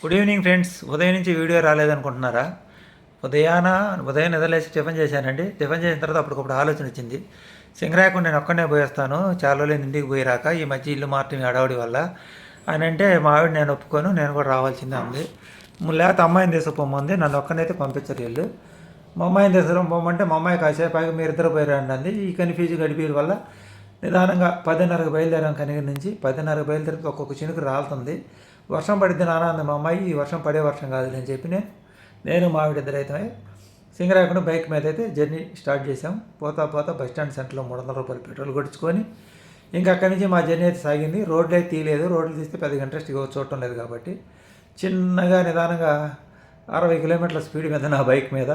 Good evening friends. ఉదయం నుంచి video రాలేదనుకుంటున్నారా? ఉదయం నిద్రలేసి టిఫిన్ చేశానండి. టిఫిన్ చేసిన తర్వాత అప్పటికప్పుడు ఆలోచన వచ్చింది, సింగరాయకుండా నేను ఒక్కనే పోయేస్తాను, చాలా రోజులు ఇంటికి పోయి రాక, ఈ మధ్య ఇల్లు మార్చడం అడవడి వల్ల అని అంటే మా ఆవిడ నేను ఒప్పుకోను, నేను కూడా రావాల్సిందే ఉంది. లేకపోతే అమ్మాయిని తీసుకుపోమంది, నన్ను ఒక్కనైతే పంపించరు వీళ్ళు. మా అమ్మాయిని తీసుకుపోమంటే మా అమ్మాయి కాసేపు ఆగి మీరు ఇద్దరు పోయిరండి అంది. ఈ కన్ఫ్యూజ్ గడిపేది వల్ల నిదానంగా 10:30కు బయలుదేరాం. కనిగిరి నుంచి 10:30కు బయలుదేరితే ఒక్కొక్క చినుకు రాలుతుంది. వర్షం పడిద్ది నాన్న అంది మా అమ్మాయి. ఈ వర్షం పడే వర్షం కాదు అని చెప్పి నేను మా ఆవిడ ఇద్దరైతే సింగరాయకుండా బైక్ మీద అయితే జర్నీ స్టార్ట్ చేసాం. పోతా పోతా బస్టాండ్ సెంటర్లో 300 రూపాయలు పెట్రోల్ కొట్టించుకొని ఇంకా అక్కడి నుంచి మా జర్నీ అయితే సాగింది. రోడ్లు అయితే తీయలేదు, రోడ్లు తీస్తే పెద్దగా ఇంట్రెస్ట్ చూడటం లేదు కాబట్టి చిన్నగా నిదానంగా 60 కిలోమీటర్ల స్పీడ్ మీద నా బైక్ మీద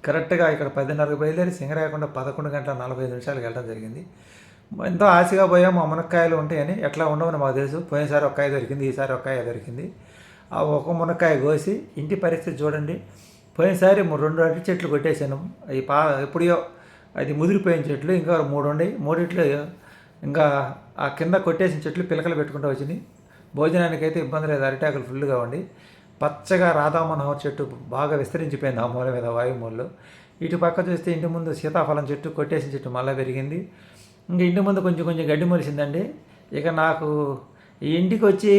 కరెక్ట్గా ఇక్కడ 10:30కు బయలుదేరి సింగరాయకుండా 11 గంటల 45 నిమిషాలకు వెళ్ళడం జరిగింది. ఎంతో ఆశగా పోయాము, ఆ మునక్కాయలు ఉంటాయని. ఎట్లా ఉండవని మాకు తెలుసు. పోయినసారి ఒక్కాయ దొరికింది, ఈసారి ఒక్కాయ దొరికింది. ఆ ఒక మునక్కాయ కోసి ఇంటి పరిస్థితి చూడండి. పోయినసారి 2 అరటి చెట్లు కొట్టేశాను. అవి ఎప్పుడో అది ముదిరిపోయిన చెట్లు, ఇంకా 3 ఉన్నాయి. మూడిట్లు ఇంకా ఆ కింద కొట్టేసిన చెట్లు పిలకలు పెట్టుకుంటూ వచ్చినాయి. భోజనానికి అయితే ఇబ్బంది లేదు, అరిటాకులు ఫుల్గా ఉండి పచ్చగా రాధా మనోహర్ చెట్టు బాగా విస్తరించిపోయింది ఆ మూల మీద, వాయుమూలలో. ఇటు పక్క చూస్తే ఇంటి ముందు సీతాఫలం చెట్టు, కొట్టేసిన చెట్టు మళ్ళీ పెరిగింది. ఇంక ఇంటి ముందు కొంచెం కొంచెం గడ్డి మొలిసిందండి. ఇక నాకు ఈ ఇంటికి వచ్చి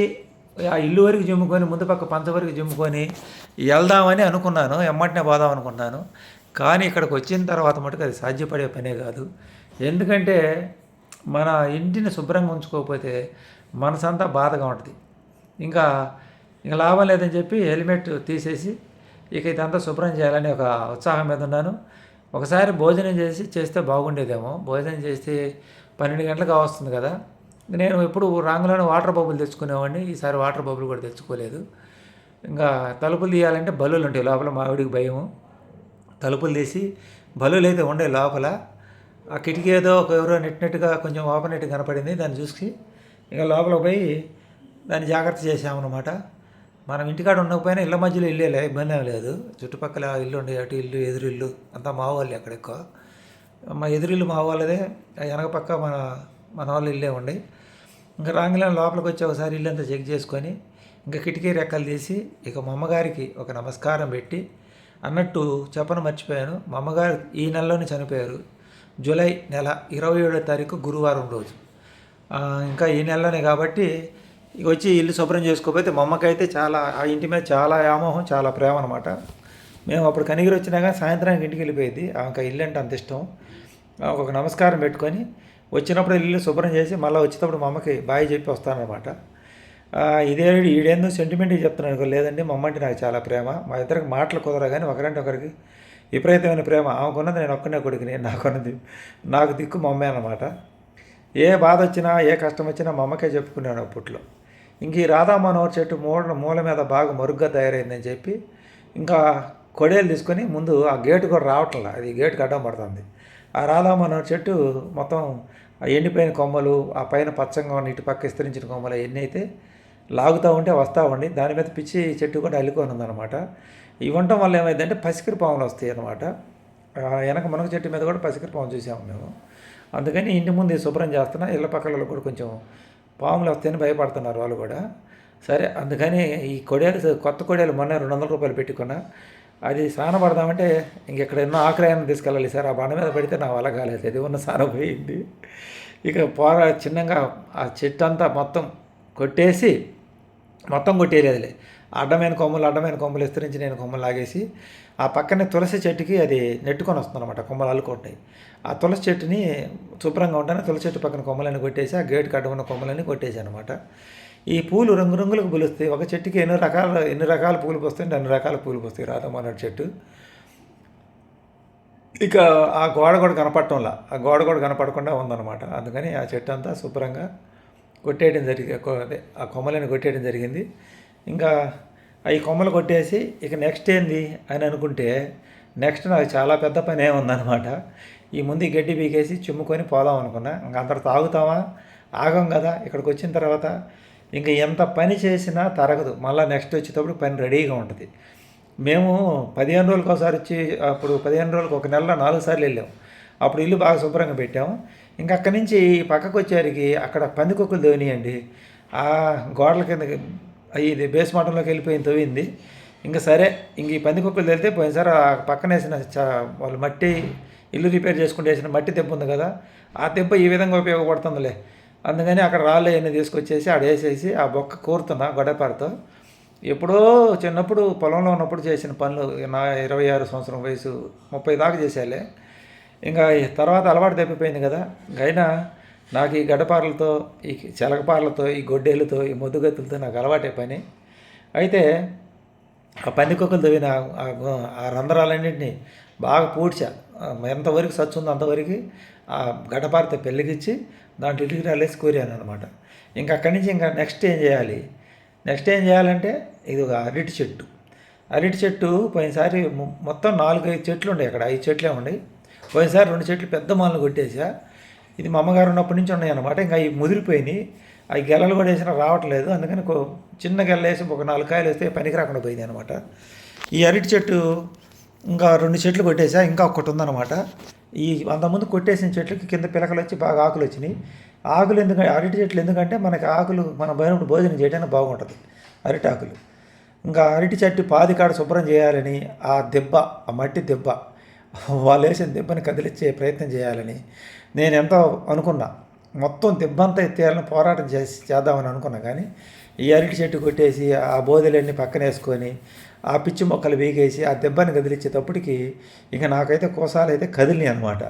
ఆ ఇల్లు వరకు జిమ్ముకొని, ముందు పక్క పంచ వరకు జిమ్ముకొని వెళ్దామని అనుకున్నాను, ఎమ్మటినే పోదాం అనుకున్నాను. కానీ ఇక్కడికి వచ్చిన తర్వాత మటుకు అది సాధ్యపడే పనే కాదు. ఎందుకంటే మన ఇంటిని శుభ్రంగా ఉంచుకోకపోతే మనసంతా బాధగా ఉంటుంది. ఇంకా ఇంకా లాభం లేదని చెప్పి హెల్మెట్ తీసేసి ఇక ఇదంతా శుభ్రం చేయాలని ఒక ఉత్సాహం మీద ఉన్నాను. ఒకసారి భోజనం చేస్తే బాగుండేదేమో. భోజనం చేస్తే 12 గంటలకు వస్తుంది కదా. నేను ఎప్పుడు రాంగులోనే వాటర్ బబుల్ తెచ్చుకునేవాడిని. ఈసారి వాటర్ బబుల్ కూడా తెచ్చుకోలేదు. ఇంకా తలుపులు తీయాలంటే బల్లులు ఉంటాయి లోపల, మా ఆవిడికి భయము. తలుపులు తీసి బల్లులు అయితే ఉండే లోపల. ఆ కిటికీ ఏదో ఒక ఎవరో నెట్టినట్టుగా కొంచెం ఓపెన్ నెట్ కనపడింది. దాన్ని చూసి ఇక లోపల పోయి దాన్ని జాగ్రత్త చేసామన్నమాట. మనం ఇంటికాడ ఉండకపోయినా ఇళ్ళ మధ్యలో ఇల్లేలే, ఇబ్బంది ఏం లేదు. చుట్టుపక్కల ఇల్లు ఉండే, అటు ఇల్లు ఎదురు ఇల్లు అంతా మా వాళ్ళే. అక్కడ ఎక్కువ మా ఎదురిల్లు మా వాళ్ళదే, వెనక పక్క మన వాళ్ళ ఇల్లే ఉండే. ఇంకా రాంగిలో లోపలికి వచ్చి ఒకసారి ఇల్లు అంతా చెక్ చేసుకొని ఇంకా కిటికీ రెక్కలు తీసి ఇక మా అమ్మగారికి ఒక నమస్కారం పెట్టి, అన్నట్టు చెప్పను మర్చిపోయాను, మా అమ్మగారు ఈ నెలలోనే చనిపోయారు. జూలై నెల 27వ తారీఖు గురువారం రోజు. ఇంకా ఈ నెలలోనే కాబట్టి ఇక వచ్చి ఇల్లు శుభ్రం చేసుకోకపోతే మా అమ్మకైతే చాలా ఆ ఇంటి మీద చాలా వ్యామోహం, చాలా ప్రేమ అనమాట. మేము అప్పుడు కనిగిరి వచ్చినా కానీ సాయంత్రానికి ఇంటికి వెళ్ళిపోయేది. ఆమెకు ఇల్లు అంటే అంత ఇష్టం. ఒక నమస్కారం పెట్టుకొని వచ్చినప్పుడు ఇల్లు శుభ్రం చేసి మళ్ళీ వచ్చేటప్పుడు మా అమ్మకి బాయ్ చెప్పి వస్తానమాట. ఈడేందో సెంటిమెంట్కి చెప్తున్నాను లేదండి, మా అమ్మ అంటే నాకు చాలా ప్రేమ. మా ఇద్దరికి మాటలు కుదరగా కానీ ఒకరంటే ఒకరికి విపరీతమైన ప్రేమ. ఆమెకున్నది నేను ఒక్కనే కొడుకుని, నాకు దిక్కు మా అమ్మే అన్నమాట. ఏ బాధ వచ్చినా ఏ కష్టం వచ్చినా మా అమ్మకే చెప్పుకున్నాను అప్పట్లో. ఇంక ఈ రాధా మనోహర్ చెట్టు మూల మీద బాగా మరుగ్గా తయారైందని చెప్పి ఇంకా కొడేలు తీసుకొని ముందు ఆ గేటు కూడా రావట్లేదు, అది గేటుకి అడ్డం పడుతుంది. ఆ రాధా మనోహర్ చెట్టు మొత్తం ఆ ఎండిపోయిన కొమ్మలు, ఆ పైన పచ్చంగా ఉన్న ఇటు పక్క విస్తరించిన కొమ్మలు ఎన్ని అయితే లాగుతూ ఉంటే వస్తూ ఉండి దాని మీద పిచ్చి చెట్టు కూడా అల్లుకొని ఉందన్నమాట. ఇవి ఉండటం వల్ల ఏమైందంటే పసికిరి పాములు వస్తాయి అన్నమాట. వెనక మునగ చెట్టు మీద కూడా పసికిరి పాము చూసాము మేము. అందుకని ఇంటి ముందు శుభ్రం చేస్తున్నా. ఇళ్ళ పక్కలలో కూడా కొంచెం పాములు వస్తాయని భయపడుతున్నారు వాళ్ళు కూడా. సరే అందుకని ఈ కొత్త కొడేలు మొన్న 200 రూపాయలు పెట్టుకున్నా. అది స్నానం పడదామంటే ఇంకెక్కడ ఎన్నో ఆక్రయాన్ని తీసుకెళ్ళాలి సార్. ఆ బండ మీద పెడితే నా వల్ల కాలేదు, అది ఉన్న స్నానం పోయింది. ఇక చిన్నగా ఆ చెట్టు అంతా మొత్తం కొట్టేయలేదులే. అడ్డమైన కొమ్మలు విస్తరించి నేను కొమ్మలు లాగేసి ఆ పక్కనే తులసి చెట్టుకి అది నెట్టుకొని వస్తుందన్నమాట, కొమ్మలు అల్లుకుంటాయి. ఆ తులసి చెట్టుని శుభ్రంగా ఉంటానే తులసి చెట్టు పక్కన కొమ్మలన్నీ కొట్టేసి ఆ గేటుకి అడ్డం ఉన్న కొమ్మలన్నీ కొట్టేసి అనమాట. ఈ పూలు రంగురంగులకు పూలుస్తాయి. ఒక చెట్టుకి ఎన్ని రకాల పూలు పోస్తాయి, అన్ని రకాల పూలు పోస్తాయి రాధమన్నటి చెట్టు. ఇక ఆ గోడ కూడా కనపడకుండా ఉందన్నమాట. అందుకని ఆ చెట్టు అంతా శుభ్రంగా ఆ కొమ్మలని కొట్టేయడం జరిగింది. ఇంకా అవి కొమ్మలు కొట్టేసి ఇక నెక్స్ట్ ఏంది అని అనుకుంటే నెక్స్ట్ నాకు చాలా పెద్ద పని ఏముందనమాట. ఈ ముందు గడ్డి పీకేసి చిమ్ముకొని పోదాం అనుకున్నా. ఇంకా అందరు తాగుతామా, ఆగం కదా. ఇక్కడికి వచ్చిన తర్వాత ఇంకా ఎంత పని చేసినా తరగదు. మళ్ళీ నెక్స్ట్ వచ్చేటప్పుడు పని రెడీగా ఉంటుంది. మేము 15 రోజులకు ఒకసారి వచ్చి, అప్పుడు 15 రోజులకు ఒక నెలలో 4 సార్లు వెళ్ళాము. అప్పుడు ఇల్లు బాగా శుభ్రంగా పెట్టాము. ఇంకా అక్కడి నుంచి పక్కకు వచ్చేసరికి అక్కడ పందికొక్కులు దోనియండి. ఆ గోడల కింద ఇది బేస్ మఠంలోకి వెళ్ళిపోయింది, తవ్వింది. ఇంకా సరే, ఇంక ఈ పందికొక్కులు వెళ్తే పోయినసారి ఆ పక్కన వేసిన వాళ్ళు మట్టి ఇల్లు రిపేర్ చేసుకుంటే వేసిన మట్టి దెబ్బ ఉంది కదా, ఆ దెబ్బ ఈ విధంగా ఉపయోగపడుతుందిలే. అందుకని అక్కడ రాళ్ళు అవన్నీ తీసుకొచ్చేసి ఆడ వేసేసి ఆ బొక్క కూరుతున్నా గొడపారతో. ఎప్పుడో చిన్నప్పుడు పొలంలో ఉన్నప్పుడు చేసిన పనులు, నా 26 సంవత్సరం వయసు 30 దాకా చేసేయాలి. ఇంకా తర్వాత అలవాటు తప్పిపోయింది కదా. అయినా నాకు ఈ గడ్డపారలతో, ఈ చిలకపారలతో, ఈ గొడ్డేలతో, ఈ మొద్దుగత్తులతో నాకు అలవాటే పని. అయితే ఆ పందికొక్కులు తవ్విన ఆ రంధ్రాలన్నింటినీ బాగా పూడ్చా. ఎంతవరకు సచ్చు ఉందో అంతవరకు ఆ గడ్డపారతో పెళ్ళగిచ్చి దాంట్లో ఇటుకి రాలేసి కోరాను అనమాట. ఇంకా అక్కడి నుంచి ఇంకా నెక్స్ట్ ఏం చేయాలంటే ఇది ఒక అరటి చెట్టు పోయినసారి మొత్తం 4-5 చెట్లు ఉండే, అక్కడ 5 చెట్లే ఉండే. పోయినసారి 2 చెట్లు పెద్ద మాలను కొట్టేసా. ఇది మా అమ్మగారు ఉన్నప్పటి నుంచి ఉన్నాయి అనమాట. ఇంకా అవి ముదిరిపోయినాయి, అవి గెలలు కూడా వేసినా రావట్లేదు. అందుకని చిన్న గెల వేసి ఒక 4 కాయలు వేస్తే పనికి రాకుండా పోయింది అనమాట. ఈ అరటి చెట్టు ఇంకా 2 చెట్లు కొట్టేసా, ఇంకా ఒకటి ఉందన్నమాట. ఈ అంతకుముందు కొట్టేసిన చెట్లకి కింద పిలకలు వచ్చి బాగా ఆకులు వచ్చినాయి. ఆకులు ఎందుకంటే అరటి చెట్లు ఎందుకంటే మనకి ఆకులు మనం పోయినప్పుడు భోజనం చేయడానికి బాగుంటుంది అరటి ఆకులు. ఇంకా అరటి చెట్టు పాదికాడ శుభ్రం చేయాలని, ఆ మట్టి దెబ్బ వాళ్ళు వేసిన దెబ్బని కదిలిచ్చే ప్రయత్నం చేయాలని నేను ఎంతో అనుకున్నా. మొత్తం దెబ్బంతా ఎత్తేయాలని పోరాటం చేద్దామని అనుకున్నా. కానీ ఈ అరటి చెట్టు కొట్టేసి ఆ బోదెలన్నీ పక్కన వేసుకొని ఆ పిచ్చి మొక్కలు వీగేసి ఆ దెబ్బని కదిలిచ్చేటప్పటికి ఇంకా నాకైతే కోసాలు అయితే కదిలినాయి అనమాట.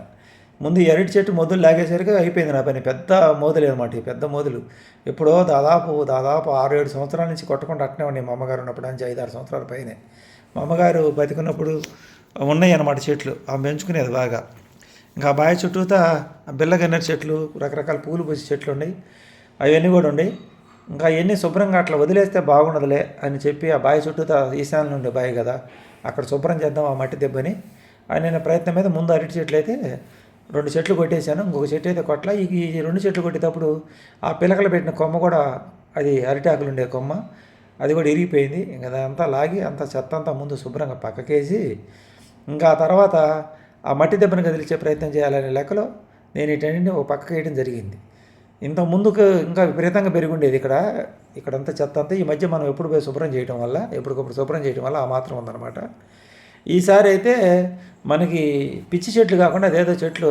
ముందు ఈ అరటి చెట్టు మొదలు లాగేసరికి అయిపోయింది నా పని. పెద్ద మోదులు అనమాట, ఈ పెద్ద మోదులు ఎప్పుడో దాదాపు 6-7 సంవత్సరాల నుంచి కొట్టకుండా అట్టనే ఉన్నాయి. మా అమ్మగారు ఉన్నప్పుడు నుంచి 5-6 సంవత్సరాల పైనే. మా అమ్మగారు బతికున్నప్పుడు ఉన్నాయి అన్నమాట చెట్లు, అవి పెంచుకునేది బాగా. ఇంకా ఆ బావి చుట్టూతా బిల్లగన్నేరు చెట్లు, రకరకాల పూలు పూసే చెట్లు ఉన్నాయి, అవన్నీ కూడా ఉన్నాయి. ఇంకా అవన్నీ శుభ్రంగా అట్లా వదిలేస్తే బాగుండదులే అని చెప్పి ఆ బావి చుట్టూతా ఈశాన్యం ఉండే బావి కదా, అక్కడ శుభ్రం చేద్దాం ఆ మట్టి దెబ్బని అని నేను ప్రయత్నం మీద ముందు అరటి చెట్లు అయితే 2 చెట్లు కొట్టేశాను. ఇంకొక చెట్టు అయితే కొట్ల. ఈ 2 చెట్లు కొట్టేటప్పుడు ఆ పిలకలు పెట్టిన కొమ్మ కూడా, అది అరిటాకులు ఉండే కొమ్మ, అది కూడా ఇరిగిపోయింది. ఇంకా అదంతా లాగి అంత చెత్త అంతా ముందు శుభ్రంగా పక్కకేసి ఇంకా ఆ తర్వాత ఆ మట్టి దెబ్బను కదిలించే ప్రయత్నం చేయాలనే లెక్కలో నేను వీటన్నింటినీ ఒక పక్కకి వేయడం జరిగింది. ఇంత ముందుకు ఇంకా విపరీతంగా పెరిగిండేది ఇక్కడంతా చెత్త అంతా. ఈ మధ్య మనం ఎప్పుడు పోయి శుభ్రం చేయడం వల్ల, ఎప్పటికప్పుడు శుభ్రం చేయడం వల్ల ఆ మాత్రం ఉందన్నమాట. ఈసారి అయితే మనకి పిచ్చి చెట్లు కాకుండా అదేదో చెట్లు,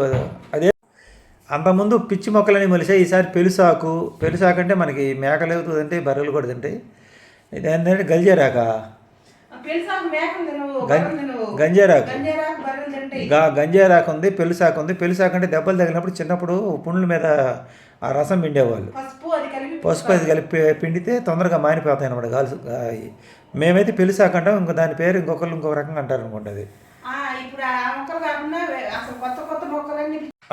అదే అంతకుముందు పిచ్చి మొక్కలని మొలిసాయి. ఈసారి పెలుసాకు అంటే మనకి మేకలు తింటాయి, బర్రెలు కూడా తింటాయి. ఇది ఏంటంటే గంజేరాకు ఉంది, పెలుసాకు ఉంది. పెలుసాకు అంటే దెబ్బలు తగిలినప్పుడు చిన్నప్పుడు పుండ్ల మీద ఆ రసం పిండేవాళ్ళు, పసుపు అది కలిపి పిండితే తొందరగా మానిపోతాయి అనమాట గాలి. మేమైతే పెలుసాకు అంటాం, ఇంకో దాని పేరు ఇంకొక రకంగా అంటారు అనుకుంటుంది.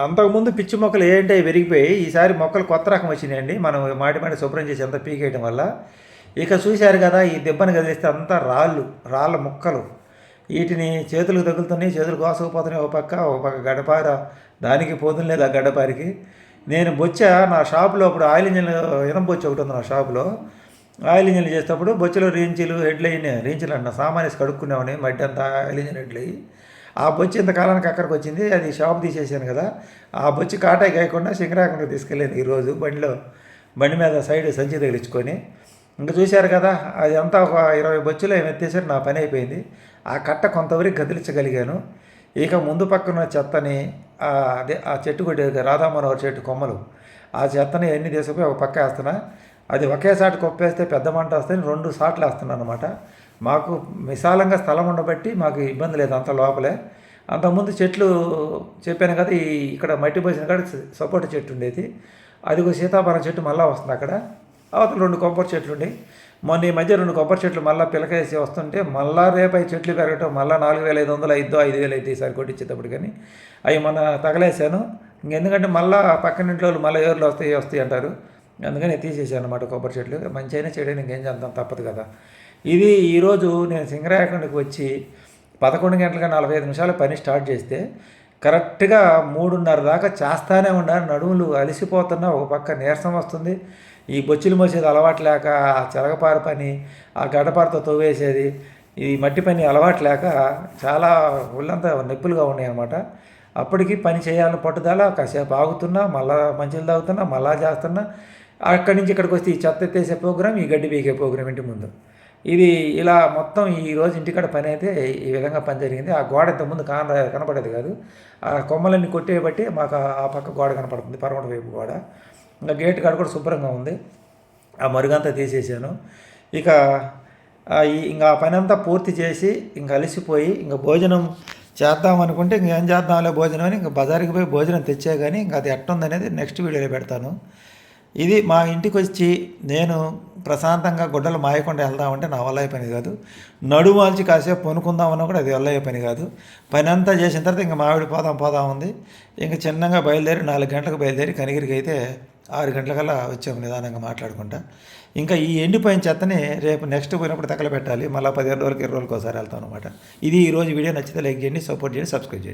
అంతకుముందు పిచ్చి మొక్కలు ఏంటి విరిగిపోయి ఈసారి మొక్కలు కొత్త రకం వచ్చినాయండి. మనం మాటి శుభ్రం చేసి అంతా పీకేయడం వల్ల. ఇక చూశారు కదా, ఈ దెబ్బను కదిలిస్తే అంతా రాళ్ళ ముక్కలు, వీటిని చేతులకు తగులుతున్నాయి, చేతులు కోసకపోతున్నాయి. ఒక పక్క గడపార దానికి పోతుంది లేదు ఆ గడ్డపారికి. నేను నా షాపులో అప్పుడు ఆయిల్ ఇంజిన్ ఇనం బొచ్చ ఒకటి ఉంది నా షాపులో. ఆయిల్ ఇంజిన్లు చేసేటప్పుడు బొచ్చలో రీంచులు అన్న సామాన్య కడుక్కునేవాడిని, మడ్డి అంతా ఆయిల్ ఇంజిన్ హెడ్లు అయ్యి. ఆ బొచ్చి ఇంతకాలానికి అక్కడికి వచ్చింది, అది షాప్ తీసేసాను కదా. ఆ బొచ్చి కాటాయి కాయకుండా సింగరాకుండా తీసుకెళ్ళాను ఈరోజు బండి మీద సైడ్ సంచి తగిలించుకొని. ఇంకా చూశారు కదా, అది అంతా ఒక 20 బొచ్చులు ఏమి ఎత్తేసారు, నా పని అయిపోయింది. ఆ కట్ట కొంతవరకు కదిలించగలిగాను. ఇక ముందు పక్కన చెత్తని ఆ చెట్టు కొట్టే రాధామనోహర్ చెట్టు కొమ్మలు, ఆ చెత్తని ఎన్ని తీసుకుపోయి ఒక పక్క వేస్తున్నా. అది ఒకేసారి కొప్పేస్తే పెద్ద మంట వస్తాయని 2 సార్లు వేస్తున్నాను అనమాట. మాకు విశాలంగా స్థలం ఉండబట్టి మాకు ఇబ్బంది లేదు అంత లోపలే. అంతకుముందు చెట్లు చెప్పాను కదా, ఇక్కడ మట్టి పోసిన కాడ సపోటా చెట్టు ఉండేది, అది ఒక సీతాఫలం చెట్టు మళ్ళీ వస్తుంది అక్కడ. అవతల 2 కొబ్బరి చెట్లు ఉండేవి. మొన్న ఈ మధ్య 2 కొబ్బరి చెట్లు మళ్ళీ పిలకేసి వస్తుంటే మళ్ళీ రేపు చెట్లు పెరగటం, మళ్ళీ 4,500 5,000 అయితే ఈసారి కొట్టించేటప్పుడు. కానీ అవి మొన్న తగలేసాను. ఇంకెందుకంటే మళ్ళీ పక్కన ఇంట్లో మళ్ళీ ఏర్లు వస్తాయి అంటారు, అందుకని తీసేసాను అనమాట కొబ్బరి చెట్లు. మంచి అయినా చెడైనా ఇంకేం చేద్దాం, తప్పదు కదా. ఇది ఈరోజు నేను సింగరాయకొండకి వచ్చి 11 గంటలుగా 45 నిమిషాలు పని స్టార్ట్ చేస్తే కరెక్ట్గా 3:30 దాకా చేస్తానే ఉన్నాను. నడుములు అలసిపోతున్నా, ఒక పక్క నీరసం వస్తుంది. ఈ బొచ్చులు మోసేది అలవాటు లేక, ఆ చెలగపార పని, ఆ గడ్డపారతో తవ్వేసేది, ఈ మట్టి పని అలవాటు లేక చాలా ఒళ్ళంతా నొప్పులుగా ఉన్నాయి అన్నమాట. అప్పటికి పని చేయాలని పట్టుదల, కాసేపు ఆగుతున్నా, మళ్ళా మంచిలు తాగుతున్నా, మళ్ళా చేస్తున్నా. అక్కడి నుంచి ఇక్కడికి వస్తే ఈ చెత్త ఎత్తేసే ప్రోగ్రామ్, ఈ గడ్డి పీకే ప్రోగ్రామ్ ఇంటి ముందు. ఇది ఇలా మొత్తం ఈరోజు ఇంటికాడ పని అయితే ఈ విధంగా పని జరిగింది. ఆ గోడ ఇంతకుముందు కనపడేది కాదు. ఆ కొమ్మలన్నీ కొట్టేయబట్టి మాకు ఆ పక్క గోడ కనపడుతుంది, పరమట వైపు గోడ. ఇంకా గేట్ కాడ కూడా శుభ్రంగా ఉంది. ఆ మరుగంతా తీసేసాను. ఇక ఇంకా ఆ పని అంతా పూర్తి చేసి ఇంక అలసిపోయి ఇంక భోజనం చేద్దాం అనుకుంటే ఇంకేం చేద్దాంలే భోజనం అని ఇంకా బజార్కి పోయి భోజనం తెచ్చా. కానీ ఇంకా అది ఎట్టుందనేది నెక్స్ట్ వీడియోలో పెడతాను. ఇది మా ఇంటికి వచ్చి నేను ప్రశాంతంగా గుడ్డలు మాయకుండా వెళ్దామంటే నా వల్ల అయ్యే పని కాదు. నడుమాల్చి కాసేపు పొనుకుందామన్నా కూడా అది వల్ల అయ్యే పని కాదు. పని అంతా చేసిన తర్వాత ఇంకా మావిడి పోదాం ఉంది. ఇంకా చిన్నగా బయలుదేరి 4 గంటలకు బయలుదేరి కనిగిరికి అయితే 6 గంటలకల్లా వచ్చాము నిదానంగా మాట్లాడుకుంటా. ఇంకా ఈ ఎండిపోయిన చెత్తని రేపు నెక్స్ట్ పోయినప్పుడు తగలబెట్టాలి. మళ్ళీ 15 రోజులకి 20 రోజులకి ఒకసారి వెళ్తాం అనమాట. ఇది ఈరోజు వీడియో నచ్చితే లైక్ చేయండి, సపోర్ట్ చేయండి, సబ్స్క్రైబ్ చేయండి.